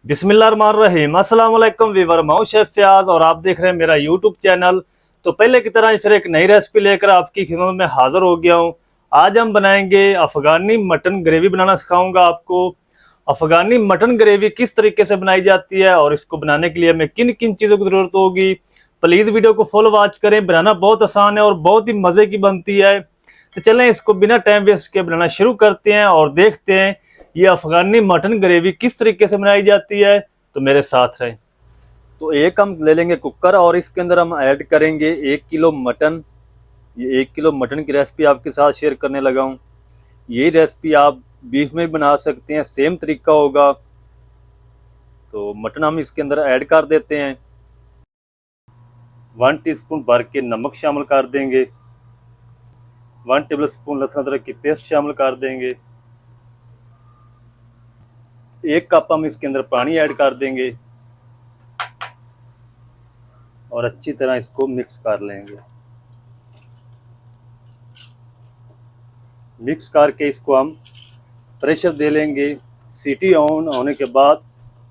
बिस्मिल्लाहिर्रहमानिर्रहीम। अस्सलाम वालेकुम वीवर, मैं हूं शेफ फयाज और आप देख रहे हैं मेरा यूट्यूब चैनल। तो पहले की तरह फिर एक नई रेसिपी लेकर आपकी खिदमत में हाजिर हो गया हूं। आज हम बनाएंगे अफगानी मटन ग्रेवी बनाना सिखाऊंगा आपको। अफगानी मटन ग्रेवी किस तरीके से बनाई जाती है और इसको बनाने के लिए हमें किन किन चीज़ों की ज़रूरत होगी, प्लीज़ वीडियो को फुल वॉच करें। बनाना बहुत आसान है और बहुत ही मज़े की बनती है। तो चलें इसको बिना टाइम वेस्ट के बनाना शुरू करते हैं और देखते हैं ये अफगानी मटन ग्रेवी किस तरीके से बनाई जाती है। तो मेरे साथ रहें। तो एक हम ले लेंगे कुकर और इसके अंदर हम ऐड करेंगे 1 किलो मटन। ये 1 किलो मटन की रेसिपी आपके साथ शेयर करने लगा हूँ। ये रेसिपी आप बीफ में बना सकते हैं, सेम तरीका होगा। तो मटन हम इसके अंदर ऐड कर देते हैं। 1 टीस्पून भर के नमक शामिल कर देंगे। 1 टेबल स्पून लहसुन अदरक की पेस्ट शामिल कर देंगे। 1 कप हम इसके अंदर पानी ऐड कर देंगे और अच्छी तरह इसको मिक्स कर लेंगे। मिक्स करके इसको हम प्रेशर दे लेंगे। सीटी ऑन होने के बाद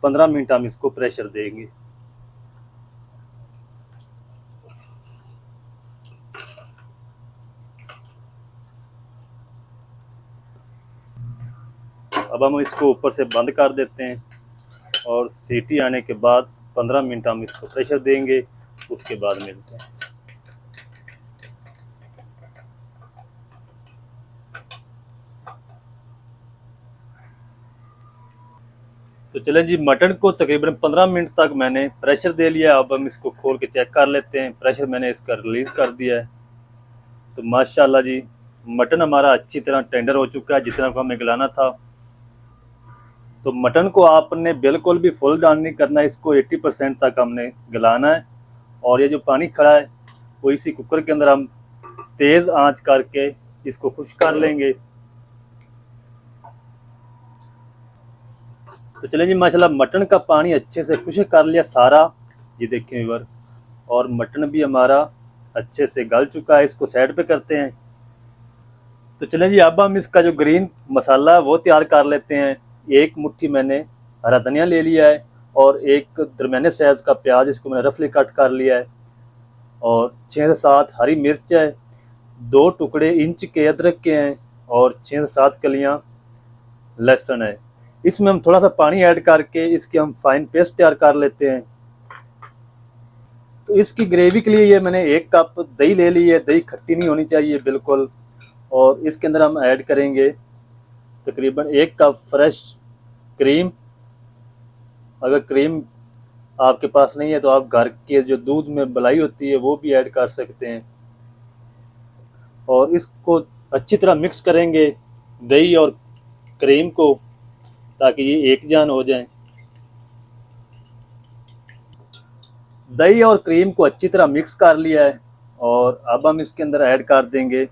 15 मिनट हम इसको प्रेशर देंगे। अब हम इसको ऊपर से बंद कर देते हैं और सीटी आने के बाद 15 मिनट हम इसको प्रेशर देंगे। उसके बाद मिलते हैं। तो चलें जी, मटन को तकरीबन 15 मिनट तक मैंने प्रेशर दे लिया। अब हम इसको खोल के चेक कर लेते हैं। प्रेशर मैंने इसका रिलीज़ कर दिया है। तो माशाल्लाह जी, मटन हमारा अच्छी तरह टेंडर हो चुका है जितना को हमें गलाना था। तो मटन को आपने बिल्कुल भी फुल डाउन नहीं करना है, इसको 80% तक हमने गलाना है। और ये जो पानी खड़ा है वो इसी कुकर के अंदर हम तेज़ आंच करके इसको खुश्क कर लेंगे। तो चलें जी, माशाल्लाह मटन का पानी अच्छे से खुश्क कर लिया सारा, ये देखें व्यूअर। और मटन भी हमारा अच्छे से गल चुका है। इसको साइड पे करते हैं। तो चलें जी, अब हम इसका जो ग्रीन मसाला है वो तैयार कर लेते हैं। 1 मुट्ठी मैंने हरा धनिया ले लिया है और एक दरमियाने साइज़ का प्याज, इसको मैंने रफली कट कर लिया है। और 6 से 7 हरी मिर्च है, 2 टुकड़े इंच के अदरक के हैं और 6 से 7 कलियां लहसुन है। इसमें हम थोड़ा सा पानी ऐड करके इसकी हम फाइन पेस्ट तैयार कर लेते हैं। तो इसकी ग्रेवी के लिए ये मैंने 1 कप दही ले ली है। दही खट्टी नहीं होनी चाहिए बिल्कुल। और इसके अंदर हम ऐड करेंगे तकरीबन 1 कप फ्रेश क्रीम। अगर क्रीम आपके पास नहीं है तो आप घर के जो दूध में मलाई होती है वो भी ऐड कर सकते हैं। और इसको अच्छी तरह मिक्स करेंगे दही और क्रीम को, ताकि ये एक जान हो जाए। दही और क्रीम को अच्छी तरह मिक्स कर लिया है और अब हम इसके अंदर ऐड कर देंगे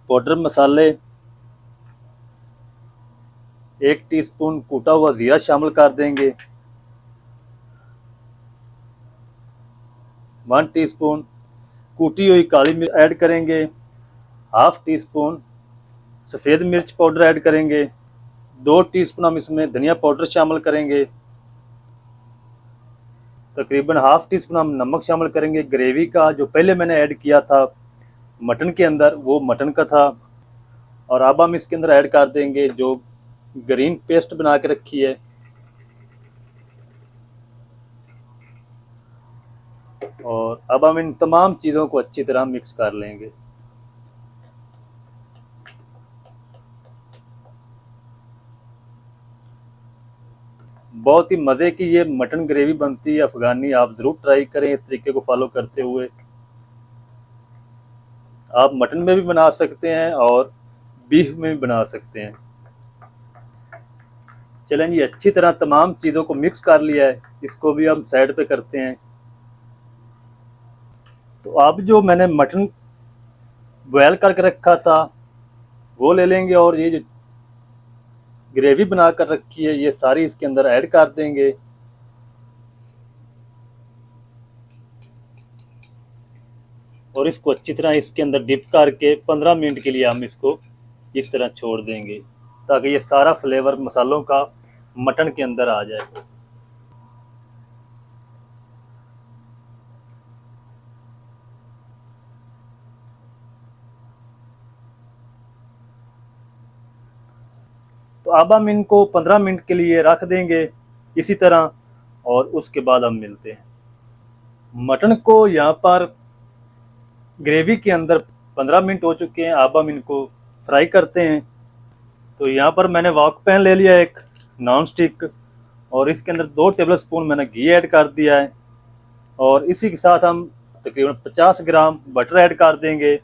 पाउडर मसाले। 1 टीस्पून कूटा हुआ ज़ीरा शामिल कर देंगे। 1 टीस्पून कूटी हुई काली मिर्च ऐड करेंगे। 1/2 टीस्पून सफ़ेद मिर्च पाउडर ऐड करेंगे। 2 टीस्पून हम इसमें धनिया पाउडर शामिल करेंगे। तकरीबन 1/2 टीस्पून हम नमक शामिल करेंगे। ग्रेवी का जो पहले मैंने ऐड किया था मटन के अंदर वो मटन का था। और अब हम इसके अंदर ऐड कर देंगे जो ग्रीन पेस्ट बना के रखी है। और अब हम इन तमाम चीज़ों को अच्छी तरह मिक्स कर लेंगे। बहुत ही मज़े की ये मटन ग्रेवी बनती है अफ़गानी। आप ज़रूर ट्राई करें इस तरीके को फॉलो करते हुए। आप मटन में भी बना सकते हैं और बीफ में भी बना सकते हैं। चलें जी, अच्छी तरह तमाम चीज़ों को मिक्स कर लिया है। इसको भी हम साइड पे करते हैं। तो अब जो मैंने मटन बॉयल करके रखा था वो ले लेंगे और ये जो ग्रेवी बना कर रखी है ये सारी इसके अंदर ऐड कर देंगे। और इसको अच्छी तरह इसके अंदर डिप करके 15 मिनट के लिए हम इसको इस तरह छोड़ देंगे, ताकि ये सारा फ्लेवर मसालों का मटन के अंदर आ जाए। तो अब हम इनको 15 मिनट के लिए रख देंगे इसी तरह, और उसके बाद हम मिलते हैं। मटन को यहाँ पर ग्रेवी के अंदर 15 मिनट हो चुके हैं। अब हम इनको फ्राई करते हैं। तो यहाँ पर मैंने वॉक पैन ले लिया एक नॉन स्टिक, और इसके अंदर 2 टेबल स्पून मैंने घी ऐड कर दिया है, और इसी के साथ हम तकरीबन 50 ग्राम बटर ऐड कर देंगे,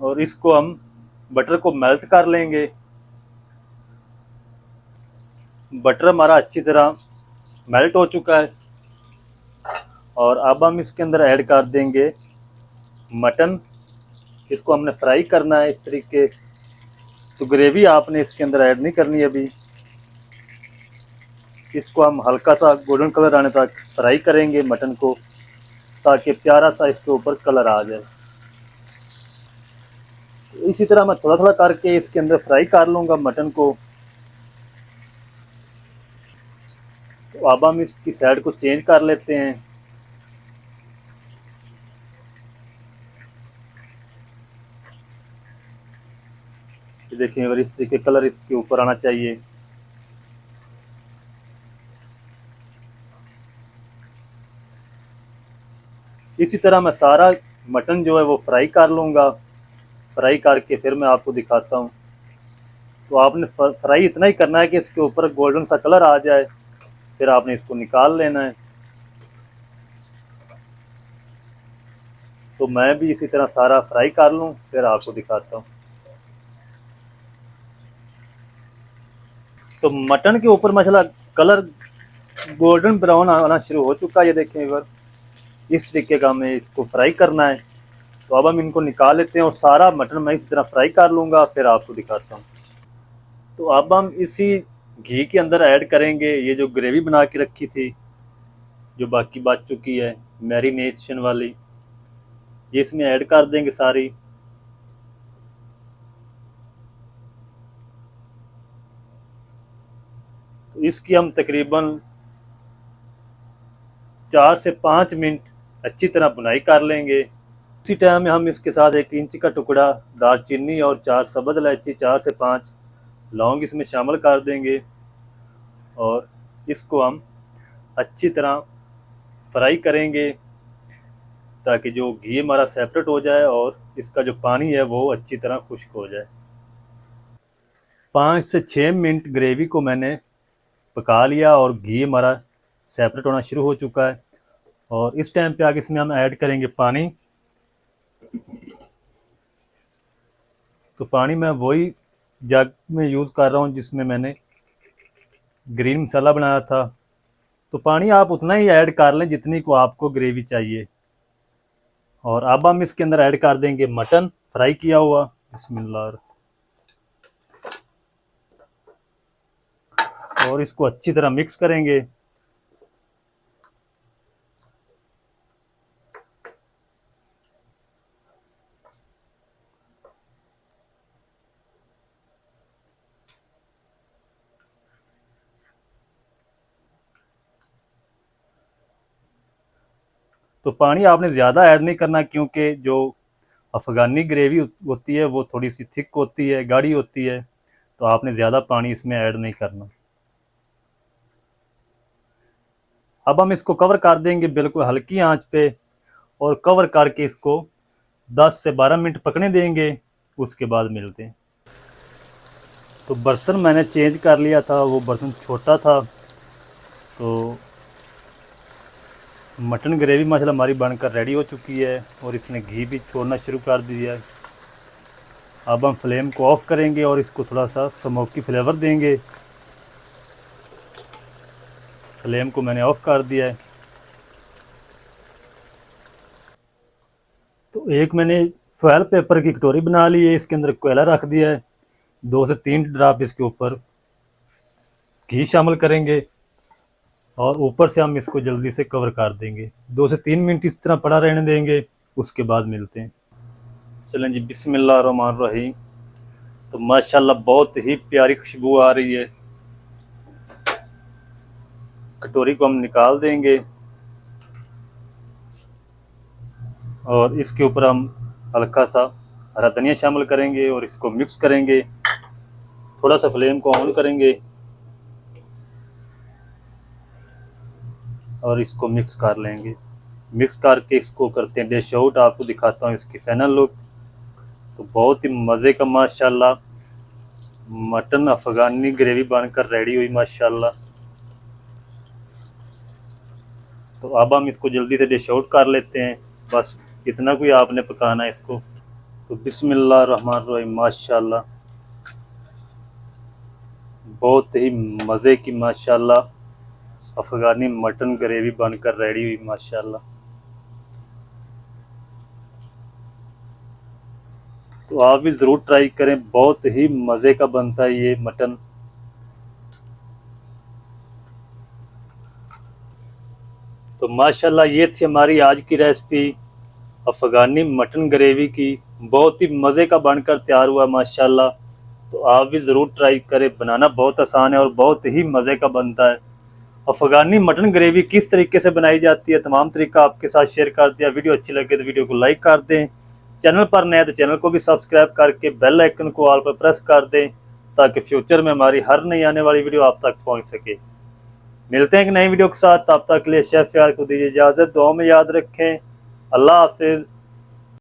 और इसको हम बटर को मेल्ट कर लेंगे। बटर हमारा अच्छी तरह मेल्ट हो चुका है, और अब हम इसके अंदर ऐड कर देंगे मटन। इसको हमने फ्राई करना है इस तरीके। तो ग्रेवी आपने इसके अंदर ऐड नहीं करनी अभी। इसको हम हल्का सा गोल्डन कलर आने तक फ्राई करेंगे मटन को, ताकि प्यारा सा इसके ऊपर कलर आ जाए। तो इसी तरह मैं थोड़ा थोड़ा करके इसके अंदर फ्राई कर लूँगा मटन को। तो अब हम इसकी साइड को चेंज कर लेते हैं। देखिए अगर इस तरीके कलर इसके ऊपर आना चाहिए। इसी तरह मैं सारा मटन जो है वो फ्राई कर लूँगा। फ्राई करके फिर मैं आपको दिखाता हूँ। तो आपने फ्राई इतना ही करना है कि इसके ऊपर गोल्डन सा कलर आ जाए, फिर आपने इसको निकाल लेना है। तो मैं भी इसी तरह सारा फ्राई कर लूँ, फिर आपको दिखाता हूँ। तो मटन के ऊपर माशाल्लाह कलर गोल्डन ब्राउन आना शुरू हो चुका है। ये देखें इधर इस तरीके का हमें इसको फ्राई करना है। तो अब हम इनको निकाल लेते हैं, और सारा मटन मैं इस तरह फ्राई कर लूँगा, फिर आपको दिखाता हूँ। तो अब हम इसी घी के अंदर ऐड करेंगे ये जो ग्रेवी बना के रखी थी, जो बाकी बच चुकी है मैरिनेशन वाली, ये इसमें ऐड कर देंगे सारी। तो इसकी हम तकरीबन 4 से 5 मिनट अच्छी तरह बुनाई कर लेंगे। इसी टाइम में हम इसके साथ 1 इंच का टुकड़ा दालचीनी और 4 सब्ज़ इलायची, 4 से 5 लौंग इसमें शामिल कर देंगे, और इसको हम अच्छी तरह फ्राई करेंगे ताकि जो घी हमारा सेपरेट हो जाए और इसका जो पानी है वो अच्छी तरह खुश्क हो जाए। 5 से 6 मिनट ग्रेवी को मैंने पका लिया, और घी हमारा सेपरेट होना शुरू हो चुका है। और इस टाइम पे आगे इसमें हम ऐड करेंगे पानी। तो पानी मैं वही जग में यूज़ कर रहा हूँ जिसमें मैंने ग्रीन मसाला बनाया था। तो पानी आप उतना ही ऐड कर लें जितनी को आपको ग्रेवी चाहिए। और अब हम इसके अंदर ऐड कर देंगे मटन फ्राई किया हुआ। बिस्मिल्लाह। और इसको अच्छी तरह मिक्स करेंगे। तो पानी आपने ज़्यादा ऐड नहीं करना, क्योंकि जो अफ़गानी ग्रेवी होती है वो थोड़ी सी थिक होती है, गाढ़ी होती है। तो आपने ज़्यादा पानी इसमें ऐड नहीं करना। अब हम इसको कवर कर देंगे बिल्कुल हल्की आंच पे, और कवर करके इसको 10 से 12 मिनट पकने देंगे। उसके बाद मिलते हैं। तो बर्तन मैंने चेंज कर लिया था, वो बर्तन छोटा था। तो मटन ग्रेवी माशाल्लाह हमारी बनकर रेडी हो चुकी है, और इसने घी भी छोड़ना शुरू कर दिया है। अब हम फ्लेम को ऑफ़ करेंगे और इसको थोड़ा सा स्मोकी फ्लेवर देंगे। फ्लेम को मैंने ऑफ़ कर दिया है। तो एक मैंने फॉयल पेपर की कटोरी बना ली है, इसके अंदर कोयला रख दिया है। 2 से 3 ड्रॉप इसके ऊपर घी शामिल करेंगे, और ऊपर से हम इसको जल्दी से कवर कर देंगे। 2 से 3 मिनट इस तरह पड़ा रहने देंगे, उसके बाद मिलते हैं। चलें जी, बिस्मिल्लाहिर्रहमानिर्रहीम। तो माशाल्लाह बहुत ही प्यारी खुशबू आ रही है। कटोरी को हम निकाल देंगे और इसके ऊपर हम हल्का सा हरा धनिया शामिल करेंगे और इसको मिक्स करेंगे। थोड़ा सा फ्लेम को ऑन करेंगे और इसको मिक्स कर लेंगे। मिक्स करके इसको करते हैं डिश आउट। आपको दिखाता हूँ इसकी फाइनल लुक। तो बहुत ही मज़े का माशाल्लाह मटन अफ़गानी ग्रेवी बनकर रेडी हुई माशाल्लाह। तो अब हम इसको जल्दी से डिश आउट कर लेते हैं। बस इतना कोई आपने पकाना है इसको। तो बिस्मिल्लाह रहमान रहीम माशाल्लाह बहुत ही मज़े की माशाल्लाह अफ़गानी मटन ग्रेवी बनकर रेडी हुई माशाल्लाह। तो आप भी ज़रूर ट्राई करें, बहुत ही मज़े का बनता है ये मटन। तो माशाल्लाह ये थी हमारी आज की रेसिपी अफ़गानी मटन ग्रेवी की। बहुत ही मज़े का बनकर तैयार हुआ माशाल्लाह। तो आप भी ज़रूर ट्राई करें, बनाना बहुत आसान है और बहुत ही मज़े का बनता है। अफ़गानी मटन ग्रेवी किस तरीके से बनाई जाती है तमाम तरीका आपके साथ शेयर कर दिया। वीडियो अच्छी लगे तो वीडियो को लाइक कर दें। चैनल पर नए तो चैनल को भी सब्सक्राइब करके बेल आइकन को ऑल पर प्रेस कर दें ताकि फ्यूचर में हमारी हर नई आने वाली वीडियो आप तक पहुंच सके। मिलते हैं एक नई वीडियो के साथ, तब तक के लिए शेफ यार को दीजिए इजाज़त। दुआ में याद रखें। अल्लाह हाफिज़।